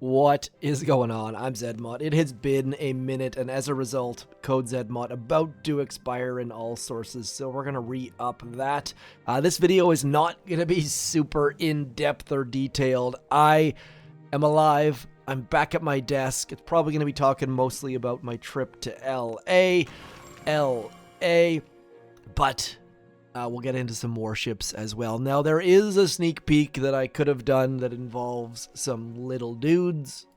What is going on? I'm Zmot. It has been a minute, and as a result, code Zmot about to expire in all sources, so we're going to re-up that. This video is not going to be super in-depth or detailed. I am alive. I'm back at my desk. It's probably going to be talking mostly about my trip to LA, but we'll get into some warships as well. Now, there is a sneak peek that I could have done that involves some little dudes.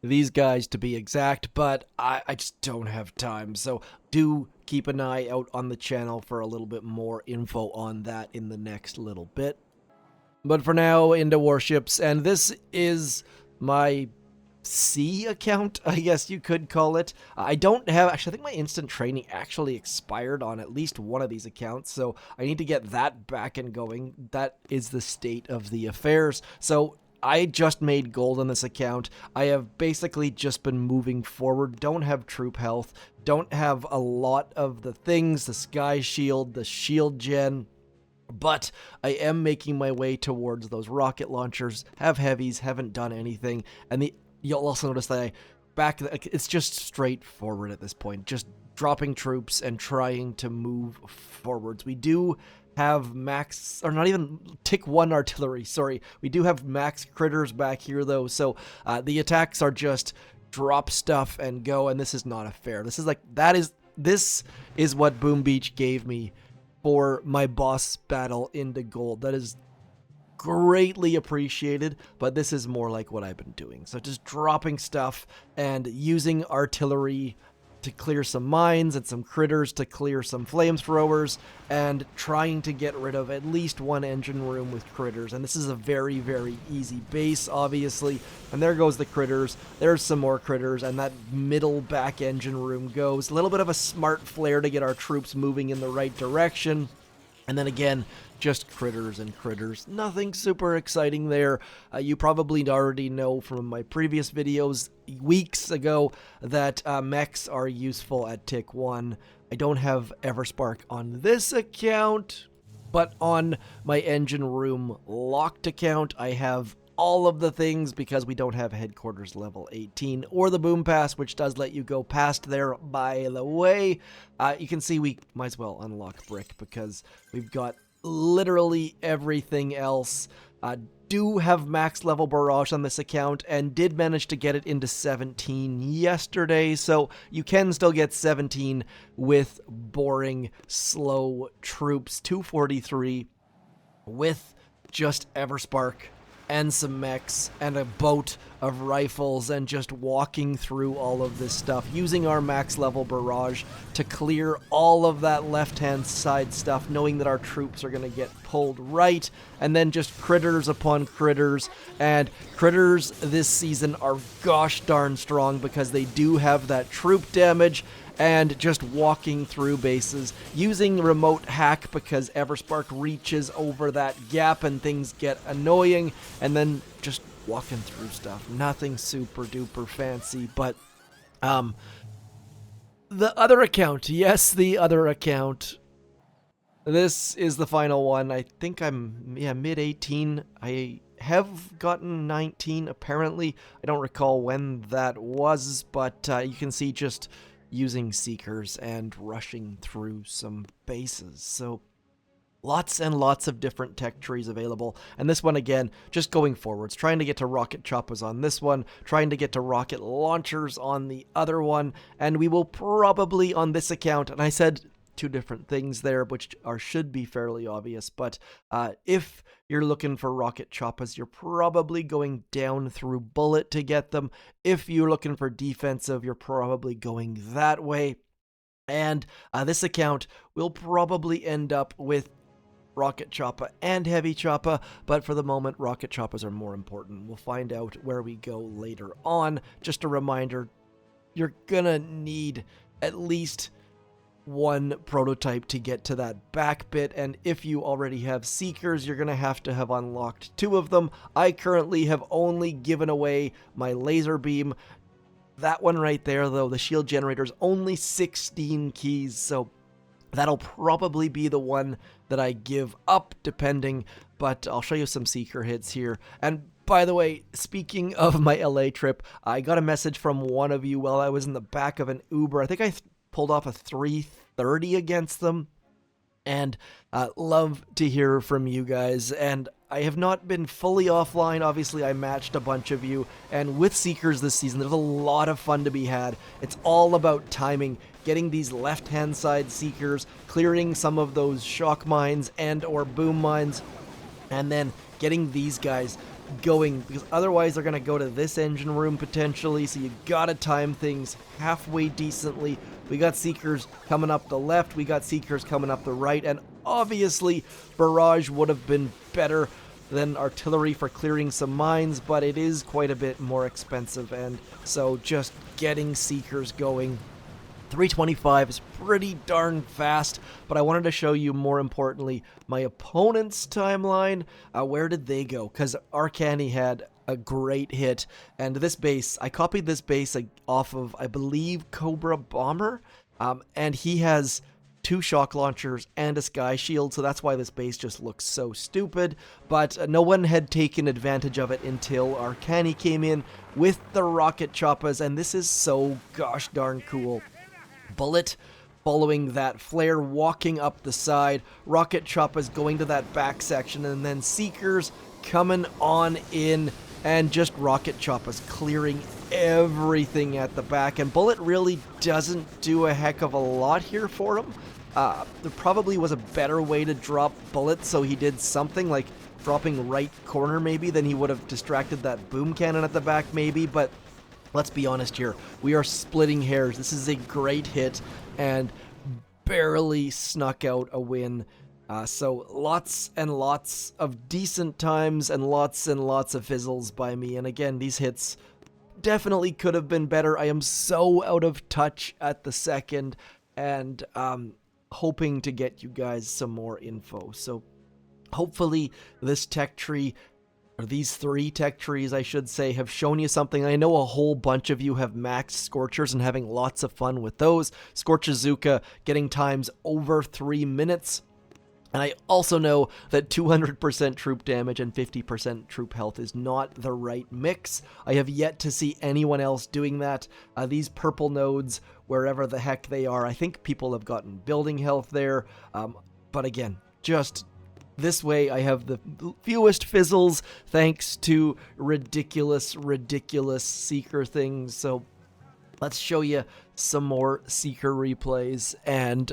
These guys, to be exact, but I just don't have time. So do keep an eye out on the channel for a little bit more info on that in the next little bit. But for now, into warships, and this is my C account, I guess you could call it. I don't have, actually, I think my instant training actually expired on at least one of these accounts, so I need to get that back and going. That is the state of the affairs. So I just made gold on this account. I have basically just been moving forward, don't have troop health, don't have a lot of the things, the sky shield, the shield gen, but I am making my way towards those rocket launchers, have heavies, haven't done anything, and you'll also notice that it's just straightforward at this point, just dropping troops and trying to move forwards. We do have max, or not even tick 1 artillery, sorry. We do have max critters back here though, so the attacks are just drop stuff and go, and this is not a fair. This is what Boom Beach gave me for my boss battle into gold. That is greatly appreciated, but this is more like what I've been doing. So just dropping stuff and using artillery to clear some mines and some critters to clear some flamethrowers, and trying to get rid of at least one engine room with critters. And this is a very, very easy base, obviously. And there goes the critters. There's some more critters, and that middle back engine room goes. A little bit of a smart flare to get our troops moving in the right direction. And then again, just critters and critters. Nothing super exciting there. You probably already know from my previous videos weeks ago that mechs are useful at tick 1. I don't have Everspark on this account, but on my engine room locked account, I have all of the things because we don't have headquarters level 18 or the boom pass, which does let you go past there, by the way. You can see we might as well unlock brick because we've got literally everything else. Do have max level barrage on this account and did manage to get it into 17 yesterday, so you can still get 17 with boring slow troops. 243 with just Everspark and some mechs and a boat of rifles, and just walking through all of this stuff, using our max level barrage to clear all of that left-hand side stuff, knowing that our troops are going to get pulled right, and then just critters upon critters. And critters this season are gosh darn strong because they do have that troop damage, and just walking through bases, using remote hack because Everspark reaches over that gap and things get annoying, and then just walking through stuff. Nothing super duper fancy, but the other account, yes, the other account. This is the final one. I think I'm mid 18. I have gotten 19 apparently. I don't recall when that was, but you can see just using seekers and rushing through some bases. So lots and lots of different tech trees available. And this one, again, just going forwards, trying to get to rocket choppers on this one, trying to get to rocket launchers on the other one. And we will probably on this account, and I said two different things there, which should be fairly obvious, but if you're looking for rocket choppers, you're probably going down through bullet to get them. If you're looking for defensive, you're probably going that way. And this account will probably end up with rocket chopper and heavy chopper, but for the moment, rocket choppers are more important. We'll find out where we go later on. Just a reminder, you're gonna need at least one prototype to get to that back bit, and if you already have seekers, you're gonna have to have unlocked 2 of them. I currently have only given away my laser beam. That one right there, though, the shield generator, is only 16 keys, so that'll probably be the one that I give up, depending, but I'll show you some seeker hits here. And by the way, speaking of my LA trip, I got a message from one of you while I was in the back of an Uber. I think I pulled off a 330 against them. And love to hear from you guys. And I have not been fully offline. Obviously, I matched a bunch of you. And with Seekers this season, there's a lot of fun to be had. It's all about timing, getting these left-hand side Seekers, clearing some of those shock mines and or boom mines, and then getting these guys going, because otherwise they're going to go to this engine room potentially, so you gotta time things halfway decently. We got Seekers coming up the left, we got Seekers coming up the right, and obviously barrage would have been better than artillery for clearing some mines, but it is quite a bit more expensive, and so just getting Seekers going. 325 is pretty darn fast, but I wanted to show you, more importantly, my opponent's timeline. Where did they go? Because Arcani had a great hit, and this base, I copied this base off of, I believe, Cobra Bomber, and he has 2 shock launchers and a sky shield, so that's why this base just looks so stupid, but no one had taken advantage of it until Arcani came in with the rocket choppas, and this is so gosh darn cool. Bullet following that flare, walking up the side, rocket choppas going to that back section, and then Seekers coming on in, and just rocket choppas clearing everything at the back. And Bullet really doesn't do a heck of a lot here for him. There probably was a better way to drop Bullet, so he did something like dropping right corner maybe, then he would have distracted that boom cannon at the back maybe, but let's be honest here, we are splitting hairs. This is a great hit and barely snuck out a win. So lots and lots of decent times and lots of fizzles by me. And again, these hits definitely could have been better. I am so out of touch at the second, and hoping to get you guys some more info. So hopefully this tech tree, or these 3 tech trees, I should say, have shown you something. I know a whole bunch of you have maxed Scorchers and having lots of fun with those. Scorchazuka getting times over 3 minutes. And I also know that 200% troop damage and 50% troop health is not the right mix. I have yet to see anyone else doing that. These purple nodes, wherever the heck they are, I think people have gotten building health there. But again, just this way I have the fewest fizzles thanks to ridiculous Seeker things. So let's show you some more Seeker replays, and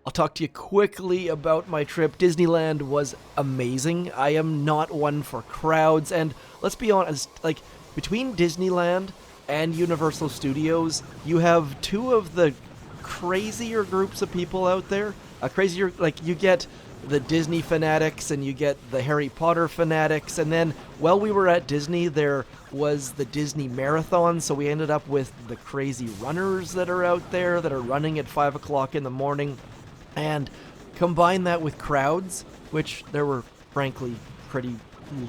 I'll talk to you quickly about my trip. Disneyland was amazing. I am not one for crowds, and let's be honest, like, between Disneyland and Universal Studios, you have 2 of the crazier groups of people out there. Crazier, like, you get the Disney fanatics and you get the Harry Potter fanatics, and then while we were at Disney there was the Disney Marathon, so we ended up with the crazy runners that are out there that are running at 5 o'clock in the morning, and combine that with crowds, which there were frankly pretty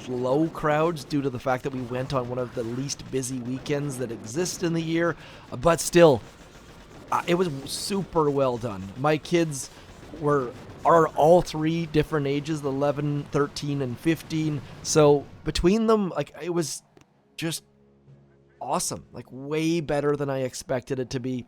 low crowds due to the fact that we went on one of the least busy weekends that exist in the year, but still it was super well done. My kids are all 3 different ages, 11, 13, and 15. So between them, like, it was just awesome, like way better than I expected it to be.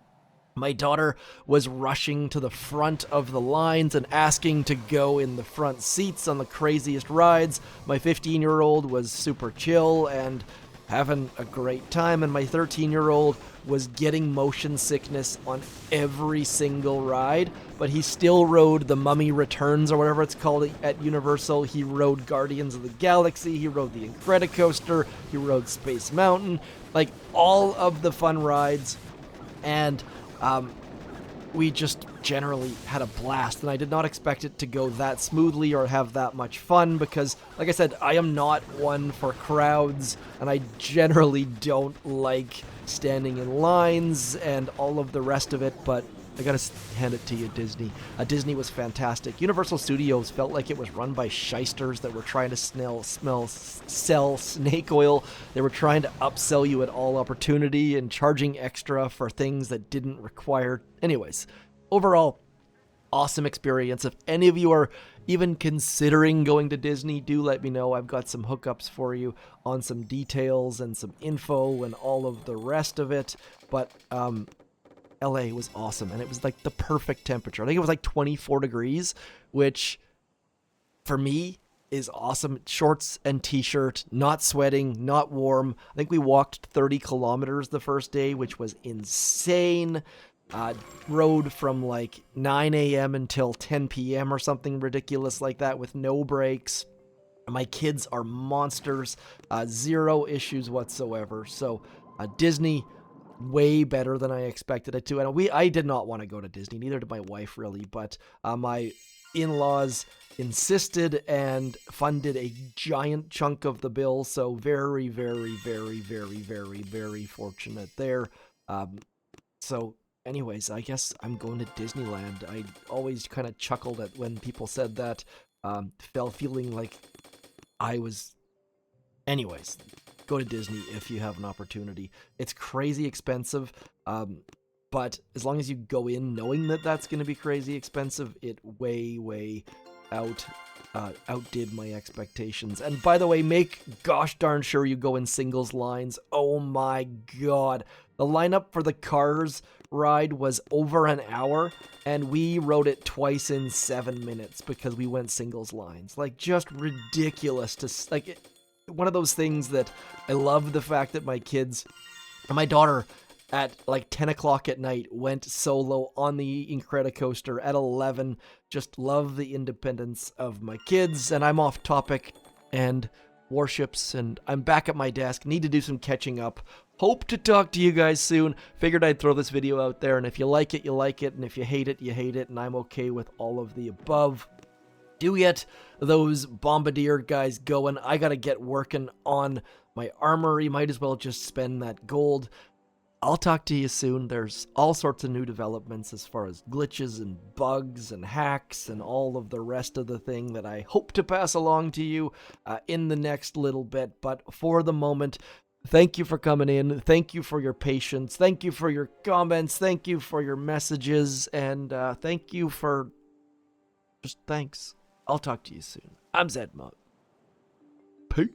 My daughter was rushing to the front of the lines and asking to go in the front seats on the craziest rides. My 15-year-old was super chill and having a great time, and my 13-year-old was getting motion sickness on every single ride, but he still rode the Mummy Returns, or whatever it's called at Universal. He rode Guardians of the Galaxy, he rode the Incredicoaster, he rode Space Mountain, like all of the fun rides, and we just generally had a blast, and I did not expect it to go that smoothly or have that much fun because, like I said, I am not one for crowds, and I generally don't like standing in lines and all of the rest of it, but I gotta hand it to you, Disney. Disney was fantastic. Universal Studios felt like it was run by shysters that were trying to sell snake oil. They were trying to upsell you at all opportunity and charging extra for things that didn't require. Anyways, overall, awesome experience. If any of you are even considering going to Disney, do let me know. I've got some hookups for you on some details and some info and all of the rest of it. But LA was awesome, and it was like the perfect temperature. I think it was like 24 degrees, which for me is awesome. Shorts and t-shirt, not sweating, not warm. I think we walked 30 kilometers the first day, which was insane. Rode from like 9 a.m. until 10 p.m. or something ridiculous like that with no breaks. My kids are monsters. Zero issues whatsoever. So Disney, way better than I expected it to. And I did not want to go to Disney, neither did my wife really, but my in-laws insisted and funded a giant chunk of the bill, so very, very, very, very, very, very fortunate there. So anyways, I guess I'm going to Disneyland. I always kind of chuckled at when people said that, feeling like I was... Anyways, go to Disney if you have an opportunity. It's crazy expensive, but as long as you go in knowing that that's going to be crazy expensive, it way outdid my expectations. And by the way, make gosh darn sure you go in singles lines. Oh my god. The lineup for the Cars ride was over an hour, and we rode it twice in 7 minutes because we went singles lines. Like, just ridiculous to... like, one of those things that I love the fact that my kids... My daughter, at like 10 o'clock at night, went solo on the Incredicoaster at 11. Just love the independence of my kids, and I'm off topic, and Warships, and I'm back at my desk. Need to do some catching up. Hope to talk to you guys soon. Figured I'd throw this video out there, and if you like it, you like it, and if you hate it, you hate it, and I'm okay with all of the above. Do get those Bombardier guys going. I gotta get working on my armory. Might as well just spend that gold. I'll talk to you soon. There's all sorts of new developments as far as glitches and bugs and hacks and all of the rest of the thing that I hope to pass along to you in the next little bit. But for the moment, thank you for coming in. Thank you for your patience. Thank you for your comments. Thank you for your messages. And thank you for... just thanks. I'll talk to you soon. I'm Zmot. Peace.